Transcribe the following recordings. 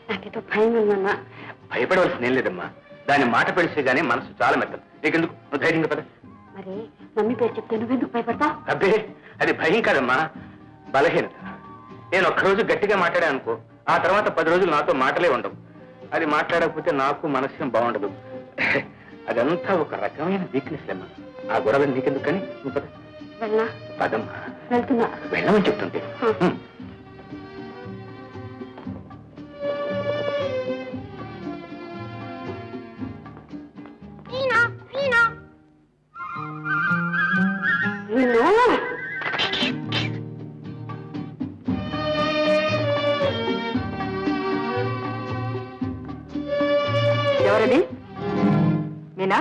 నాకేదో భయం ఉందమ్మా. భయపడవలసిన ఏం లేదమ్మా. దాని మాట పెడితే గానీ మనసు చాలా మెత్తదు. నీకెందుకు, నువ్వు ధైర్యంగా పద. మరి మమ్మీ పేరు చెప్తే నువ్వెందుకు భయపడతావు? అబ్బే, అది భయం కాదమ్మా, బలహీనత. నేను ఒక్కరోజు గట్టిగా మాట్లాడా అనుకో, ఆ తర్వాత 10 రోజులు నాతో మాటలే ఉండవు. అది మాట్లాడకపోతే నాకు మనసుని బాగుండదు. అదంతా ఒక రకమైన వీక్నెస్ అమ్మా. ఆ గొడవ నీకెందుకు కానీ నువ్వు పద. వెళ్ళా? పదమ్మా. వెళ్తున్నా. వెళ్ళమని చెప్తుంటే. ఎవరది? మీనా?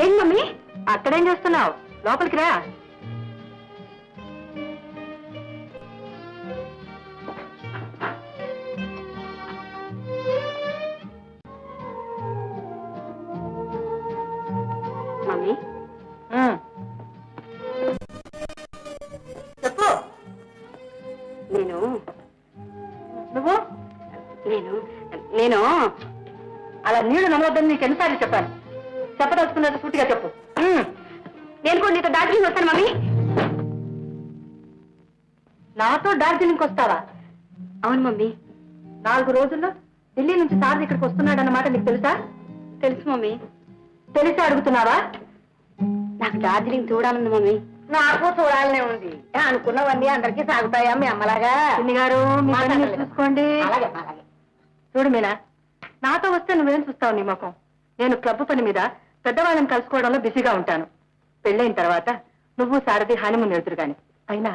ఏం మమ్మీ అక్కడేం చేస్తున్నావు? లోపలికి రా. మమ్మీ చెప్పు. నువ్వు నేను అలా నీళ్లు నమ్మొద్దని నీకు ఎన్నిసార్లు చెప్పాను? చెప్పదలుచుకున్నది సూటిగా చెప్పు. నేను కూడా నీతో డార్జిలింగ్ వస్తాను మమ్మీ. నాతో డార్జిలింగ్కి వస్తావా? అవును మమ్మీ. 4 రోజుల్లో ఢిల్లీ నుంచి సార్ ఇక్కడికి వస్తున్నాడన్నమాట నీకు తెలుసా? తెలుసు మమ్మీ. తెలిసి అడుగుతున్నావా? నాకు డార్జిలింగ్ చూడాలంది మమ్మీ. నాకు చూడాలనే ఉంది. అనుకున్నవన్నీ అందరికీ సాగుతాయా మీ అమ్మలాగా? గారు చూసుకోండి. చూడు మీనా, నాతో వస్తే నువ్వేం చూస్తావు? నీ ముఖం. నేను క్లబ్ పని మీద పెద్దవాళ్ళని కలుసుకోవడంలో బిజీగా ఉంటాను. పెళ్ళైన తర్వాత నువ్వు సారథి హానిమూన్ వెళ్తురు గాని. అయినా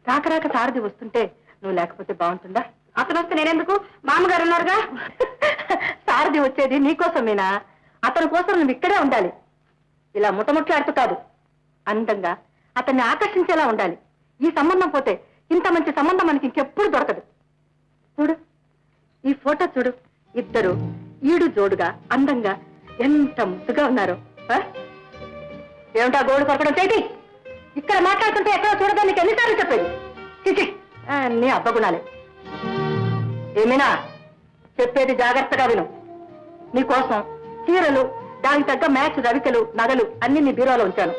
రాక సారథి వస్తుంటే నువ్వు లేకపోతే బాగుంటుందా? అతను వస్తే నేనెందుకు? మామగారు ఉన్నారుగా. సారథి వచ్చేది నీకోసం మీనా. అతని కోసం నువ్వు ఇక్కడే ఉండాలి. ఇలా ముట్టముట్లాడుతూ కాదు, అందంగా అతన్ని ఆకర్షించేలా ఉండాలి. ఈ సంబంధం పోతే ఇంత మంచి సంబంధం మనకి ఇంకెప్పుడు దొరకదు. చూడు, ఈ ఫోటో చూడు. ఇద్దరు ఈడు జోడుగా అందంగా ఎంత ముద్దుగా ఉన్నారు. ఏమిటా గోడు కొరకడం చేతి? ఇక్కడ మాట్లాడుతుంటే ఎక్కడో చూడగా నీకు ఎన్నిసార్లు చెప్పేది? చిచి, నీ అబ్బగుణాలే. ఏమైనా చెప్పేది జాగ్రత్తగా విను. నీకోసం చీరలు, దానికి తగ్గ మ్యాచ్ రవికలు, నగలు అన్ని నీ బీరోలో ఉంచాను.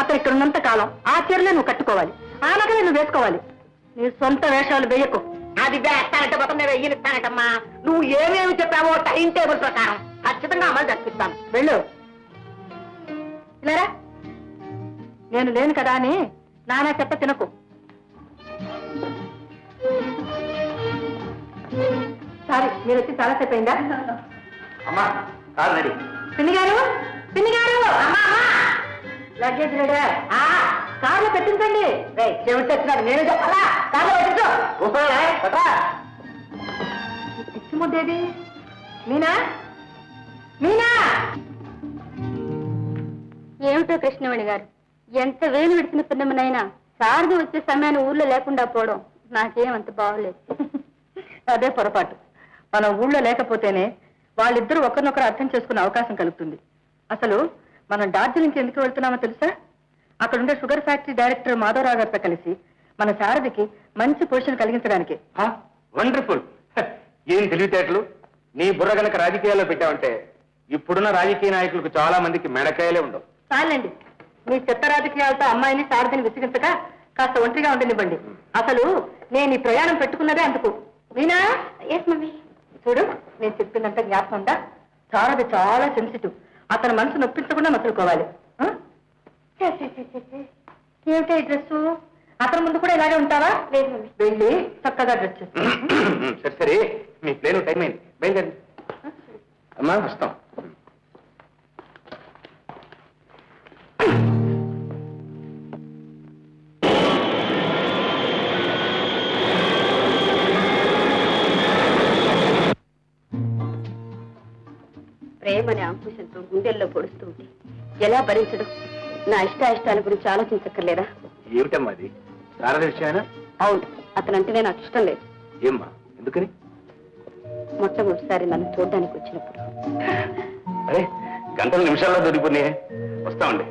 అతను ఇక్కడ ఉన్నంత కాలం ఆ చీరలే నువ్వు కట్టుకోవాలి, ఆ నగలే నువ్వు వేసుకోవాలి. నీ సొంత వేషాలు వేయకు. అది వేస్తానంటే మొత్తం నేను వెయ్యిస్తానటమ్మా. నువ్వు ఏమేమి చెప్పావో టైం టేబుల్ ప్రకారం ఖచ్చితంగా అమలు జరిపిస్తాను. వెళ్ళు. ఇలారా, నేను లేను కదా అని నానా చెప్ప తినకు. సారీ, మీరు వచ్చి చాలాసేపు అయిందా? అమ్మా, కాదు రెడీ. పిన్ని గారు, లగేజ్ రెడీ? కార్లో పెట్టించండి. చెవిటి తెచ్చినాడు, నేనే చెప్పాలా? కార్లో పెట్టించు. పిచ్చి ముద్దేది? మీనా? ఏమిటో కృష్ణవేణి గారు, ఎంత వేలు విడిచిన పిన్నమనైనా సారథి వచ్చే సమయాన్ని ఊర్లో లేకుండా పోవడం నాకేమంత బాగోలేదు. అదే పొరపాటు. మనం ఊళ్ళో లేకపోతేనే వాళ్ళిద్దరూ ఒకరినొకరు అర్థం చేసుకునే అవకాశం కలుగుతుంది. అసలు మనం డార్జిలింగ్కి ఎందుకు వెళ్తున్నామో తెలుసా? అక్కడుండే షుగర్ ఫ్యాక్టరీ డైరెక్టర్ మాధవరావు గారితో కలిసి మన సారథికి మంచి పొజిషన్ కలిగించడానికి. వండర్ఫుల్. ఏం తెలివితేటలు! నీ బుర్ర గనక రాజకీయాల్లో పెట్టావంటే ఇప్పుడున్న రాజకీయ నాయకులకు చాలా మందికి మెడకాయలే ఉండవు. చాలండి, మీ చెత్త రాజకీయాలతో అమ్మాయిని సారథిని విసిగించక కాస్త ఒంటరిగా ఉండనివ్వండి. అసలు నేను ఈ ప్రయాణం పెట్టుకున్నదే అందుకు. మీనా? Yes mummy. చూడు, నేను చెప్పినంత జ్ఞాపకం ఉందా? సారథి చాలా సెన్సిటివ్. అతని మనసు నొప్పించకుండా మసులుకోవాలి. ఏమిటో ఈ డ్రెస్సు? అతని ముందు కూడా ఇలాగే ఉంటావా? లేదు మమ్మీ. వెళ్ళి చక్కగా డ్రెస్ చేస్తా. సరే సరే, మీ ప్లేన్ టైం అయింది, బయలుదేరి. అమ్మా, వస్తాం. ప్రేమని అంకుశంతో గుండెల్లో పొడుస్తూ ఉంటే ఎలా భరించడం? నా ఇష్టాయిష్టాల గురించి ఆలోచించక్కర్లేదా? ఏమిటమ్మా అది? సారథి విషయమైనా? అవును, అతనంటేనే నాకు ఇష్టం లేదు. ఏమ్మా ఎందుకని? మొట్టమొదటిసారి నన్ను చూడడానికి వచ్చినప్పుడు. అరే గంటల నిమిషాల్లో దొరికిపోయి వస్తామండి,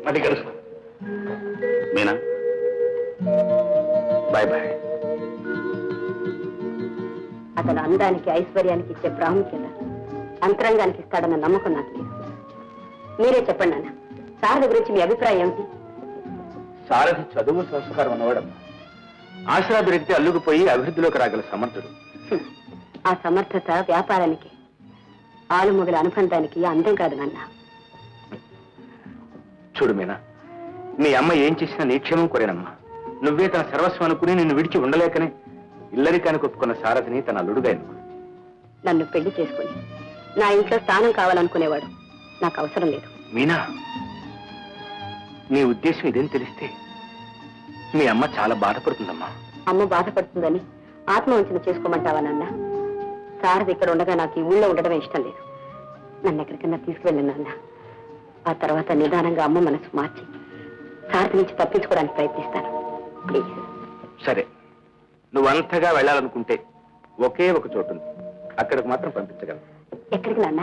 మళ్ళీ కలుస్తాం. Meena bye bye. అతను అందానికి ఐశ్వర్యానికి ఇచ్చే ప్రాముఖ్యత అంతరంగానికి ఇస్తాడన్న నమ్మకం నాకు లేదు. మీరే చెప్పండి నాన్న, శారద గురించి మీ అభిప్రాయం ఏమిటి? సారథి చదువు సంస్కారం ఉన్నవాడమ్మా. ఆశరా దొరికితే అల్లుకుపోయి అభివృద్ధిలోకి రాగల సమర్థుడు. ఆ సమర్థత వ్యాపారానికి, ఆలుమొగల అనుబంధానికి అందం కాదు నాన్న. చూడు మీనా, మీ అమ్మ ఏం చేసినా నీ క్షేమం కోరేనమ్మా. నువ్వే తన సర్వస్వం అనుకుని నిన్ను విడిచి ఉండలేకనే ఇల్లరికానికి ఒప్పుకున్న సారథిని తన అల్లుడుగా ఎన్నుకుంది. నన్ను పెళ్లి చేసుకుని నా ఇంట్లో స్థానం కావాలనుకునేవాడు నాకు అవసరం లేదు. మీనా, నీ ఉద్దేశం ఇదేం తెలిస్తే మీ అమ్మ చాలా బాధపడుతుందమ్మా. అమ్మ బాధపడుతుందని ఆత్మవంచన చేసుకోమంటావా నాన్న? శారద ఇక్కడ ఉండగా నాకు ఈ ఊళ్ళో ఉండడమే ఇష్టం లేదు. నన్ను ఎక్కడికన్నా తీసుకువెళ్ళను నాన్న. ఆ తర్వాత నిదానంగా అమ్మ మనసు మార్చి శారద నుంచి తప్పించుకోవడానికి ప్రయత్నిస్తాను. ప్లీజ్. సరే, నువ్వంతగా వెళ్ళాలనుకుంటే ఒకే ఒక చోటు ఉంది, అక్కడికి మాత్రం పంపించగలను. ఎక్కడికి నాన్న?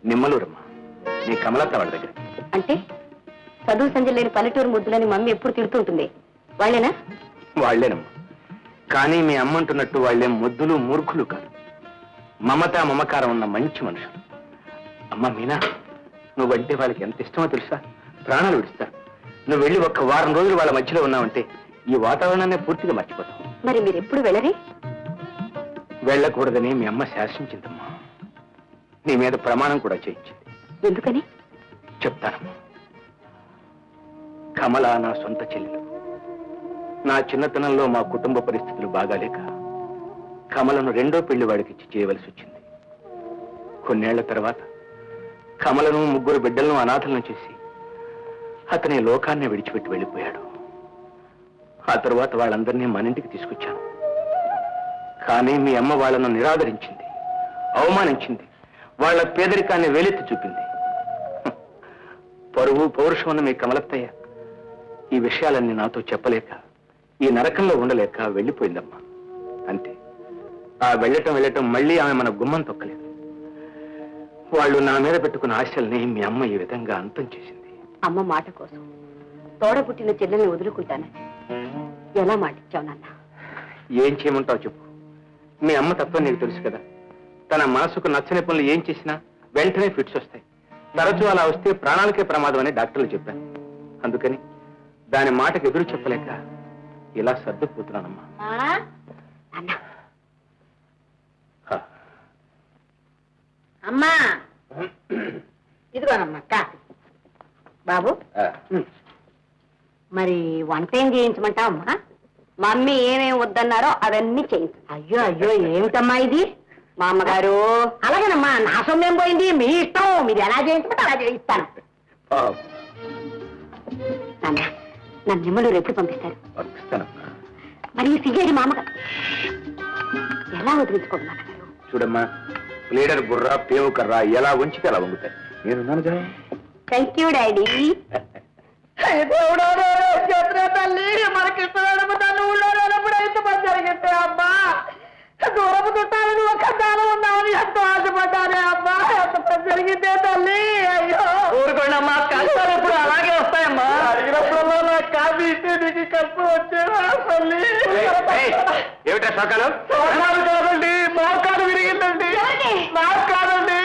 నిమ్మలూరమ్మా, నీ కమలత్త వాళ్ళ దగ్గర. అంటే చదువు సంజయ్ లేని పల్లెటూరు ముద్దులని మమ్మీ ఎప్పుడు తిడుతుంటుంది, వాళ్ళేనా? వాళ్లేనమ్మా, కానీ మీ అమ్మ అంటున్నట్టు వాళ్ళేం ముద్దులు మూర్ఖులు కాదు. మమత మమకారం ఉన్న మంచి మనుషులు. అమ్మా మీనా, నువ్వంటే వాళ్ళకి ఎంత ఇష్టమో తెలుసా? ప్రాణాలు విడుస్తారు. నువ్వు వెళ్ళి ఒక్క వారం రోజులు వాళ్ళ మధ్యలో ఉన్నావంటే ఈ వాతావరణాన్ని పూర్తిగా మర్చిపోతావు. మరి మీరు ఎప్పుడు వెళ్ళరే? వెళ్ళకూడదని మీ అమ్మ శాసించిందమ్మా. నీ మీద ప్రమాణం కూడా చేయించింది. ఎందుకని? చెప్తానమ్మా. కమల నా సొంత చెల్లెలు. నా చిన్నతనంలో మా కుటుంబ పరిస్థితులు బాగాలేక కమలను రెండో పెళ్లి వాడికిచ్చి చేయవలసి వచ్చింది. కొన్నేళ్ల తర్వాత కమలను ముగ్గురు బిడ్డలను అనాథలను చేసి అతని లోకాన్ని విడిచిపెట్టి వెళ్ళిపోయాడు. ఆ తరువాత వాళ్ళందరినీ మన ఇంటికి తీసుకొచ్చాను. కానీ మీ అమ్మ వాళ్ళను నిరాదరించింది, అవమానించింది, వాళ్ళ పేదరికాన్ని వేలెత్తి చూపింది. పరువు పౌరుషం ఉన్న మీ కమలత్తయ్య ఈ విషయాలన్నీ నాతో చెప్పలేక, ఈ నరకంలో ఉండలేక వెళ్ళిపోయిందమ్మా. అంతే. ఆ వెళ్ళటం మళ్ళీ ఆమె మన గుమ్మం తొక్కలేదు. వాళ్ళు నా మీద పెట్టుకున్న ఆశల్ని మీ అమ్మ ఈ విధంగా అంతం చేసింది. అమ్మ మాట కోసం తోడ పుట్టిన చెల్లెల్ని వదులుకుంటానని ఎలా మాటిచ్చావు నాన్న? ఏం చేయమంటావు చెప్పు. మీ అమ్మ తత్వం నీకు తెలుసు కదా. తన మనసుకు నచ్చని పనులు ఏం చేసినా వెంటనే ఫిట్స్ వస్తాయి. తరచూ అలా వస్తే ప్రాణాలకే ప్రమాదం అని డాక్టర్లు చెప్పాను. అందుకని దాని మాటకు ఎదురు చెప్పలేక ఇలా సర్దుకుపోతున్నానమ్మా. అమ్మా, ఇదిగోనమ్మా కాఫీ. బాబు, మరి వంట ఏం చేయించమంటావమ్మా? మమ్మీ ఏమేమి వద్దన్నారో అవన్నీ చేయించు. అయ్యో అయ్యో, ఏమిటమ్మా ఇది? మా అమ్మగారు. అలాగేనమ్మా, నా సొమ్మేం పోయింది, మీ ఇష్టం. మీరు ఎలా చేయించమంటే అలా చేయిస్తాను. నాన్న, నన్ను నిమ్మలు ఎప్పుడు పంపిస్తారు? పంపిస్తానమ్మా. మరి ఈ సిగేడి మా అమ్మగారు ఎలా వదిలించుకోండి నాన్నగారు? చూడమ్మా, లీడర్ బుర్రా పేవు కర్రా ఎలా ఉంచితే అలా వంగుతాయి. నేనున్నాను కదా. Thank you daddy. తల్లి, మనకి ఇష్టం తల్లి ఊళ్ళో అయితే పని జరిగితే అమ్మా, దూరపు చుట్టాలని ఒక దానం ఉందామని ఎంతో ఆశపడ్డానే అమ్మా. ఎంత పని జరిగితే తల్లి. అయ్యో ఊరుకోండమ్మా, కష్టాలు ఎప్పుడు అలాగే వస్తాయమ్మా. అడిగినప్పుడల్లా నాకు కాఫీ ఇస్తే నీకు కష్టం వచ్చేవా తల్లి? ఏమిటా సోకాలు? కాదండి, మోకాలు విరిగిందండి. నాకు కాదండి,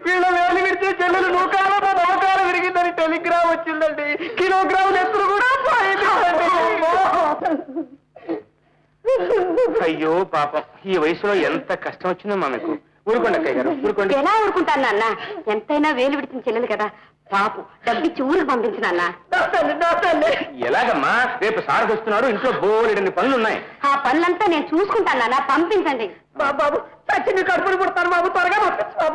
వీళ్ళ వేలు విడిచే చెల్లెలు నూకాలతో మోకాలు విరిగిందని టెలిగ్రామ్ వచ్చిందండి. కిలోగ్రాములు ఎత్తులు కూడా పోయిందండి. అయ్యో పాపం, ఈ వయసులో ఎంత కష్టం వచ్చిందో మామకు. ఊరుకోండి అక్కయ్య గారు, ఊరుకోండి. ఎలా ఊరుకుంటాను నాన్న? ఎంతైనా వేలు విడిచిన చెల్లెలు కదా, పాపం డబ్బిచ్చి ఊరికి పంపించు నాన్న. ఎలాగమ్మా? రేపు సార్ వస్తున్నారు, ఇంట్లో బోలెడన్ని పనులున్నాయి. ఆ పనులంతా నేను చూసుకుంటాను నాన్న, పంపించండి. బాబు, చచ్చి మీ కడుపుని పుడతాను బాబు, త్వరగా పంపించు బాబు.